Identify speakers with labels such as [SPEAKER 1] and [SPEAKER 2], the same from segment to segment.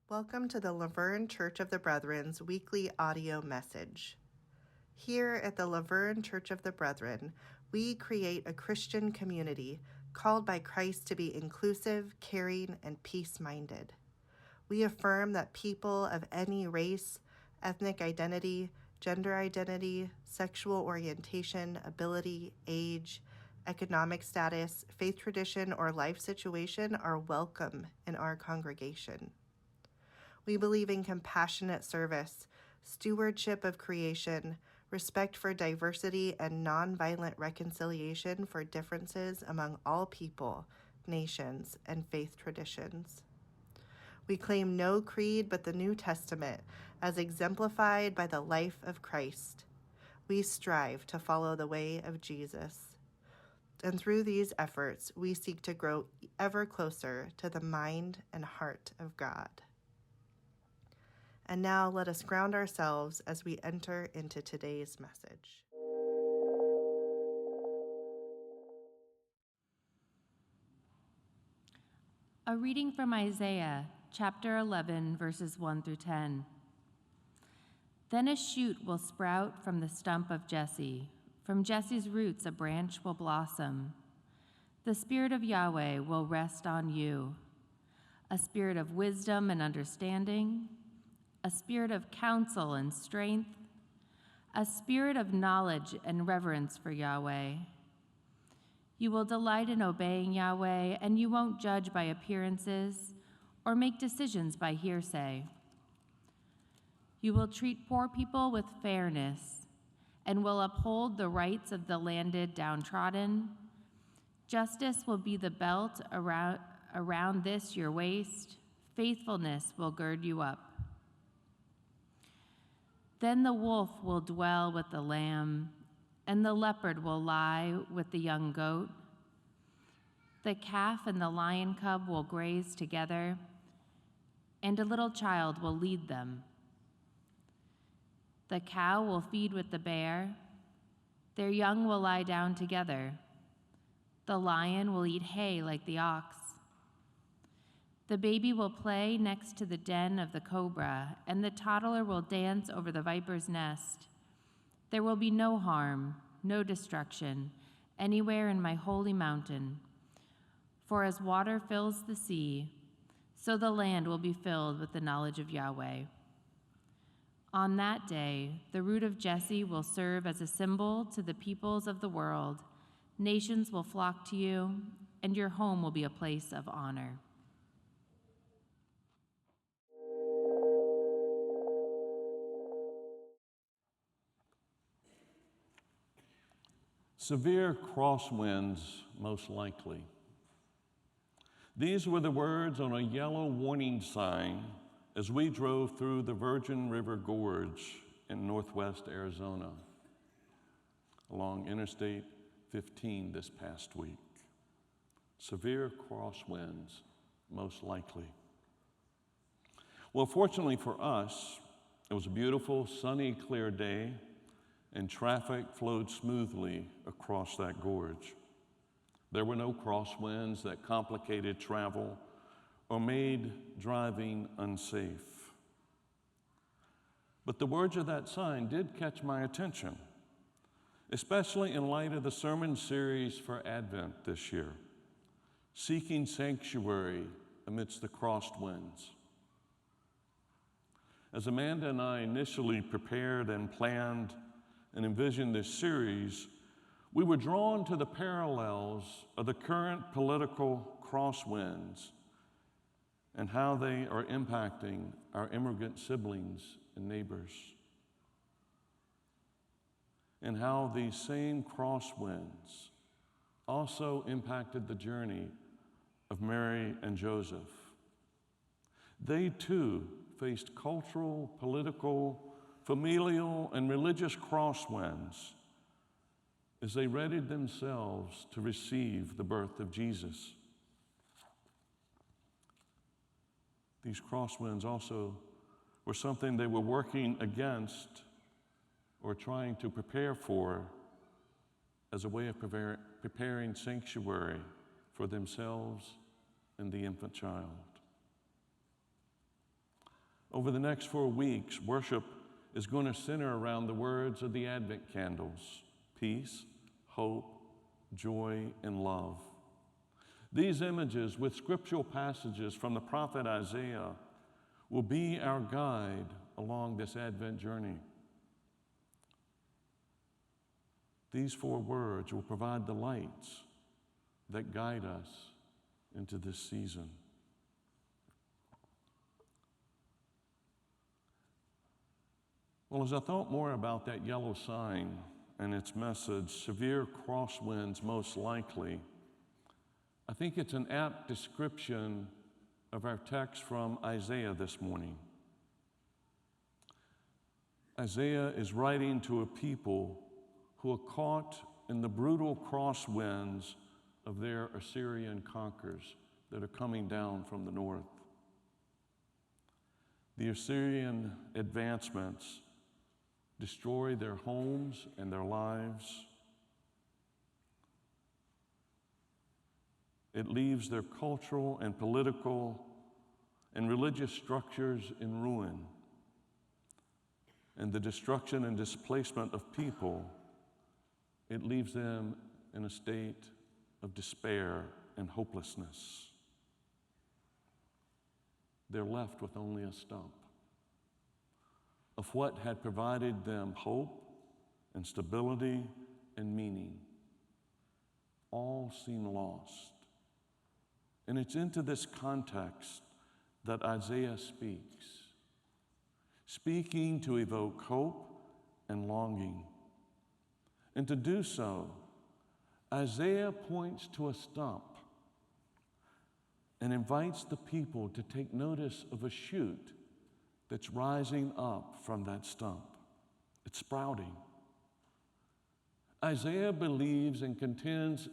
[SPEAKER 1] Welcome to the Laverne Church of the Brethren's weekly audio message. Here at the Laverne Church of the Brethren, we create a Christian community called by Christ to be inclusive, caring, and peace-minded. We affirm that people of any race, ethnic identity, gender identity, sexual orientation, ability, age, economic status, faith tradition, or life situation are welcome in our congregation. We believe in compassionate service, stewardship of creation, respect for diversity, and nonviolent reconciliation for differences among all people, nations, and faith traditions. We claim no creed but the New Testament as exemplified by the life of Christ. We strive to follow the way of Jesus. And through these efforts, we seek to grow ever closer to the mind and heart of God. And now let us ground ourselves as we enter into today's message.
[SPEAKER 2] A reading from Isaiah, chapter 11, verses 1 through 10. Then a shoot will sprout from the stump of Jesse. From Jesse's roots a branch will blossom. The Spirit of Yahweh will rest on you, a spirit of wisdom and understanding, a spirit of counsel and strength, a spirit of knowledge and reverence for Yahweh. You will delight in obeying Yahweh, and you won't judge by appearances or make decisions by hearsay. You will treat poor people with fairness and will uphold the rights of the landed downtrodden. Justice will be the belt around this your waist. Faithfulness will gird you up. Then the wolf will dwell with the lamb, and the leopard will lie with the young goat. The calf and the lion cub will graze together, and a little child will lead them. The cow will feed with the bear. Their young will lie down together. The lion will eat hay like the ox. The baby will play next to the den of the cobra, and the toddler will dance over the viper's nest. There will be no harm, no destruction, anywhere in my holy mountain. For as water fills the sea, so the land will be filled with the knowledge of Yahweh. On that day, the root of Jesse will serve as a symbol to the peoples of the world. Nations will flock to you, and your home will be a place of honor.
[SPEAKER 3] Severe crosswinds, most likely. These were the words on a yellow warning sign as we drove through the Virgin River Gorge in northwest Arizona along Interstate 15 this past week. Severe crosswinds, most likely. Well, fortunately for us, it was a beautiful, sunny, clear day, and traffic flowed smoothly across that gorge. There were no crosswinds that complicated travel or made driving unsafe. But the words of that sign did catch my attention, especially in light of the sermon series for Advent this year, Seeking Sanctuary Amidst the Crosswinds. As Amanda and I initially prepared and planned and envisioned this series, we were drawn to the parallels of the current political crosswinds and how they are impacting our immigrant siblings and neighbors, and how these same crosswinds also impacted the journey of Mary and Joseph. They too faced cultural, political, familial, and religious crosswinds as they readied themselves to receive the birth of Jesus. These crosswinds also were something they were working against or trying to prepare for as a way of preparing sanctuary for themselves and the infant child. Over the next 4 weeks, worship is going to center around the words of the Advent candles: peace, hope, joy, and love. These images with scriptural passages from the prophet Isaiah will be our guide along this Advent journey. These 4 words will provide the lights that guide us into this season. Well, as I thought more about that yellow sign and its message, severe crosswinds most likely, I think it's an apt description of our text from Isaiah this morning. Isaiah is writing to a people who are caught in the brutal crosswinds of their Assyrian conquerors that are coming down from the north. The Assyrian advancements destroy their homes and their lives. It leaves their cultural and political and religious structures in ruin. And the destruction and displacement of people, it leaves them in a state of despair and hopelessness. They're left with only a stump of what had provided them hope and stability and meaning. All seem lost. And it's into this context that Isaiah speaks, speaking to evoke hope and longing. And to do so, Isaiah points to a stump and invites the people to take notice of a shoot that's rising up from that stump. It's sprouting. Isaiah believes and contends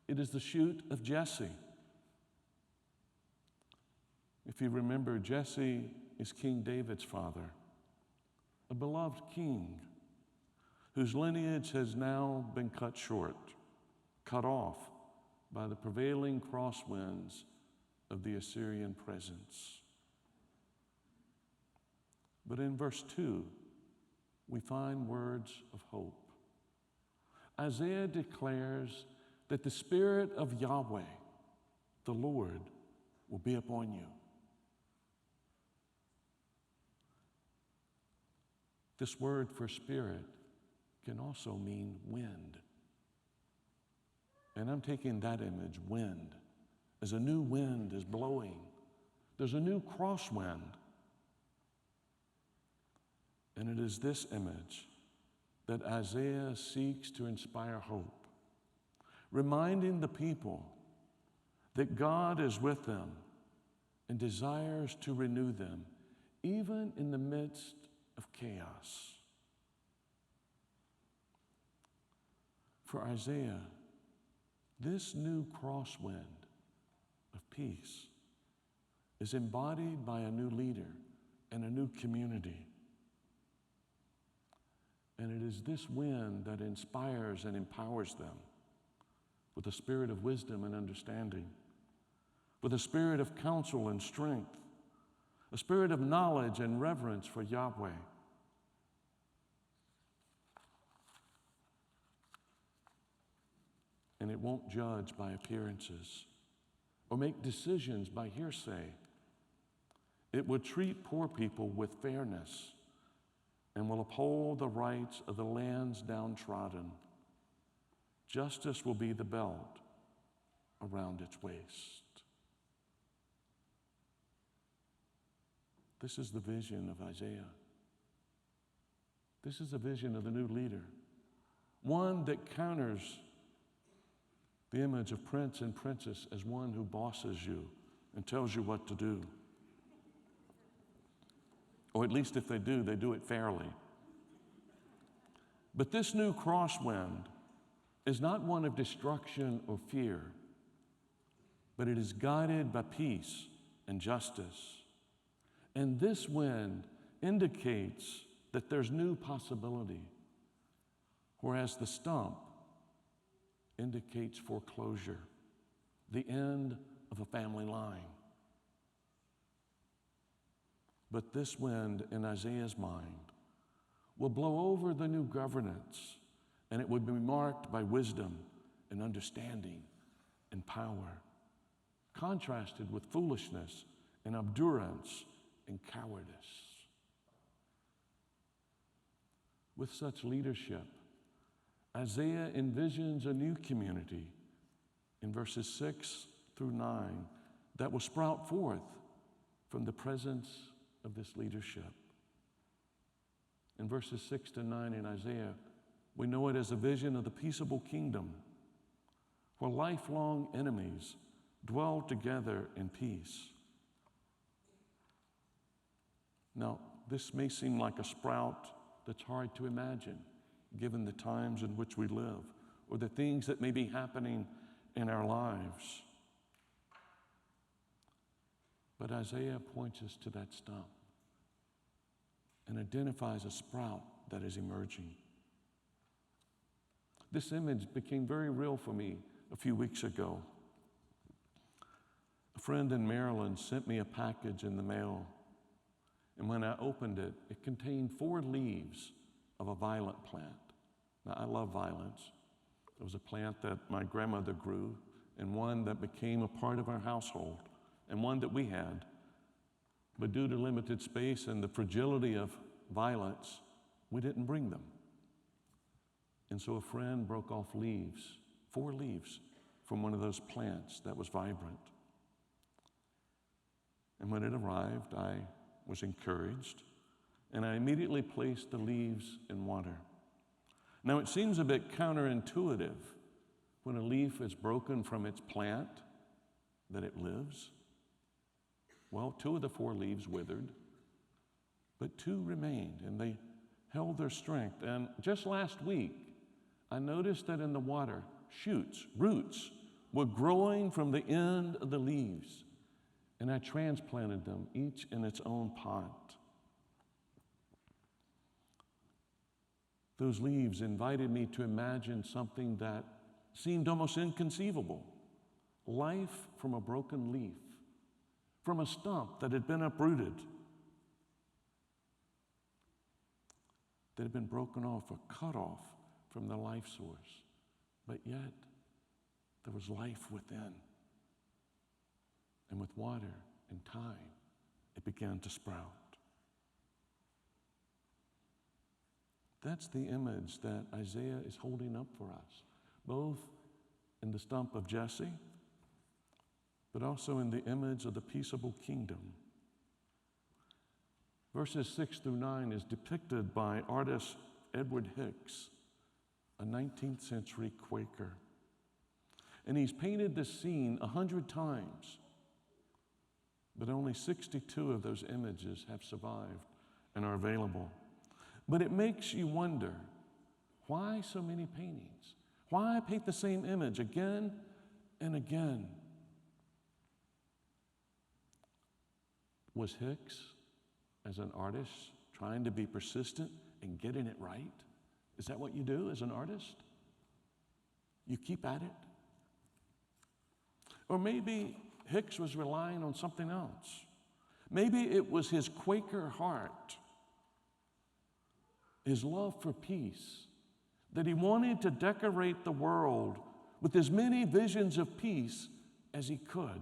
[SPEAKER 3] it is the shoot of Jesse. If you remember, Jesse is King David's father, a beloved king whose lineage has now been cut short, cut off by the prevailing crosswinds of the Assyrian presence. But in verse 2, we find words of hope. Isaiah declares that the Spirit of Yahweh, the Lord, will be upon you. This word for spirit can also mean wind. And I'm taking that image, wind, as a new wind is blowing. There's a new crosswind. And it is this image that Isaiah seeks to inspire hope, reminding the people that God is with them and desires to renew them, even in the midst of chaos. For Isaiah, this new crosswind of peace is embodied by a new leader and a new community. And it is this wind that inspires and empowers them with a spirit of wisdom and understanding, with a spirit of counsel and strength, a spirit of knowledge and reverence for Yahweh. And it won't judge by appearances or make decisions by hearsay. It will treat poor people with fairness and will uphold the rights of the land's downtrodden. Justice will be the belt around its waist. This is the vision of Isaiah. This is a vision of the new leader, one that counters the image of prince and princess as one who bosses you and tells you what to do. Or at least if they do it fairly. But this new crosswind is not one of destruction or fear, but it is guided by peace and justice. And this wind indicates that there's new possibility, whereas the stump indicates foreclosure, the end of a family line. But this wind in Isaiah's mind will blow over the new governance, and it would be marked by wisdom and understanding and power, contrasted with foolishness and obdurance and cowardice. With such leadership, Isaiah envisions a new community in verses 6 through 9 that will sprout forth from the presence of this leadership. In verses 6 to 9 in Isaiah, we know it as a vision of the peaceable kingdom where lifelong enemies dwell together in peace. Now, this may seem like a sprout that's hard to imagine, given the times in which we live, or the things that may be happening in our lives. But Isaiah points us to that stump and identifies a sprout that is emerging. This image became very real for me a few weeks ago. A friend in Maryland sent me a package in the mail, and when I opened it, it contained 4 leaves of a violet plant. Now, I love violets. It was a plant that my grandmother grew, and one that became a part of our household, and one that we had. But due to limited space and the fragility of violets, we didn't bring them. And so a friend broke off leaves, 4 leaves, from one of those plants that was vibrant. And when it arrived, I was encouraged, and I immediately placed the leaves in water. Now, it seems a bit counterintuitive when a leaf is broken from its plant that it lives. Well, 2 of the 4 leaves withered, but 2 remained, and they held their strength. And just last week, I noticed that in the water, roots were growing from the end of the leaves, and I transplanted them, each in its own pot. Those leaves invited me to imagine something that seemed almost inconceivable. Life from a broken leaf, from a stump that had been uprooted, that had been broken off or cut off from the life source. But yet, there was life within. And with water and time, it began to sprout. That's the image that Isaiah is holding up for us, both in the stump of Jesse, but also in the image of the peaceable kingdom. Verses 6 through 9 is depicted by artist Edward Hicks, a 19th century Quaker. And he's painted this scene 100 times, but only 62 of those images have survived and are available. But it makes you wonder, why so many paintings? Why paint the same image again and again? Was Hicks, as an artist, trying to be persistent and getting it right? Is that what you do as an artist? You keep at it? Or maybe Hicks was relying on something else. Maybe it was his Quaker heart, his love for peace, that he wanted to decorate the world with as many visions of peace as he could.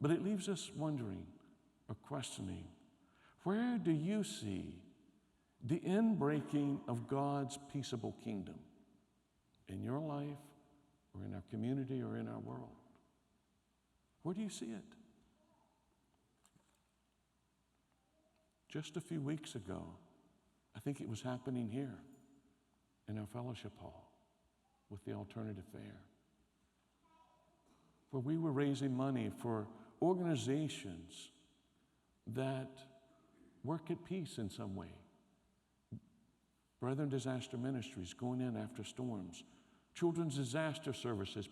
[SPEAKER 3] But it leaves us wondering or questioning, where do you see the inbreaking of God's peaceable kingdom in your life or in our community or in our world? Where do you see it? Just a few weeks ago, I think it was happening here in our fellowship hall with the Alternative Fair, where we were raising money for organizations that work at peace in some way. Brethren Disaster Ministries going in after storms, Children's Disaster Services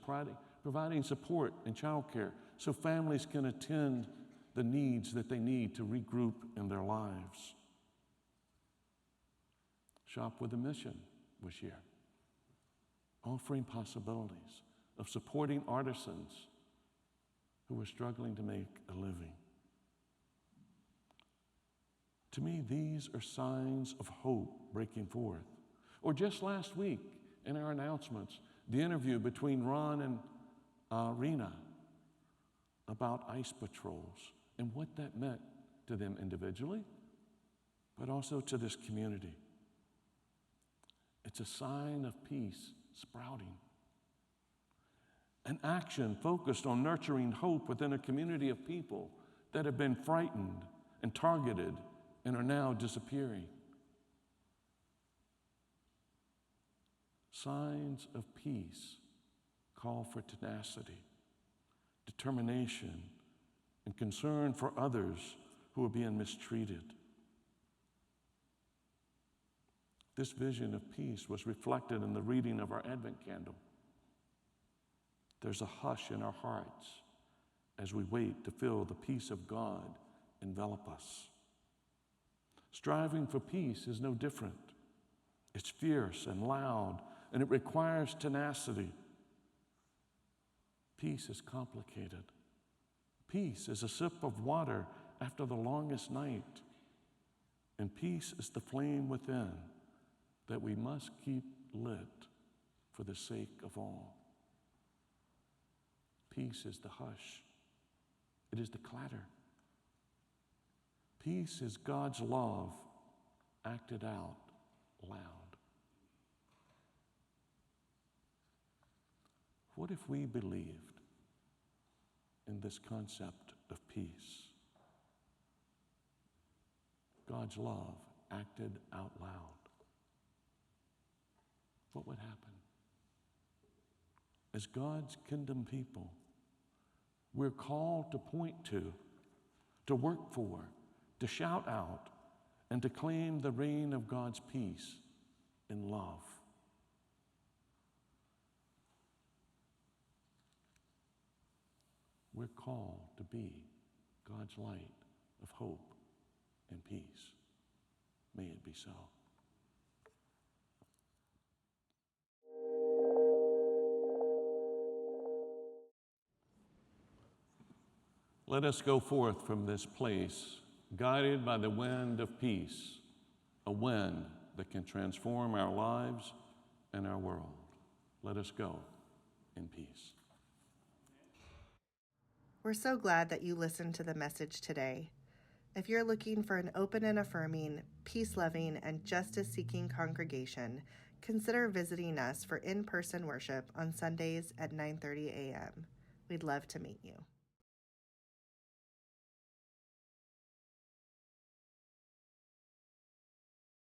[SPEAKER 3] providing support and childcare so families can attend the needs that they need to regroup in their lives. Shop with a Mission was here, offering possibilities of supporting artisans who are struggling to make a living. To me, these are signs of hope breaking forth. Or just last week in our announcements, the interview between Ron and Rena about ICE patrols and what that meant to them individually, but also to this community. It's a sign of peace sprouting. An action focused on nurturing hope within a community of people that have been frightened and targeted and are now disappearing. Signs of peace call for tenacity, determination, and concern for others who are being mistreated. This vision of peace was reflected in the reading of our Advent candle. There's a hush in our hearts as we wait to feel the peace of God envelop us. Striving for peace is no different. It's fierce and loud, and it requires tenacity. Peace is complicated. Peace is a sip of water after the longest night. And peace is the flame within that we must keep lit for the sake of all. Peace is the hush. It is the clatter. Peace is God's love acted out loud. What if we believed in this concept of peace? God's love acted out loud. What would happen? As God's kingdom people, we're called to point to work for, to shout out, and to claim the reign of God's peace in love. We're called to be God's light of hope and peace. May it be so. Let us go forth from this place, guided by the wind of peace, a wind that can transform our lives and our world. Let us go in peace.
[SPEAKER 1] We're so glad that you listened to the message today. If you're looking for an open and affirming, peace-loving, and justice-seeking congregation, consider visiting us for in-person worship on Sundays at 9:30 a.m. We'd love to meet you.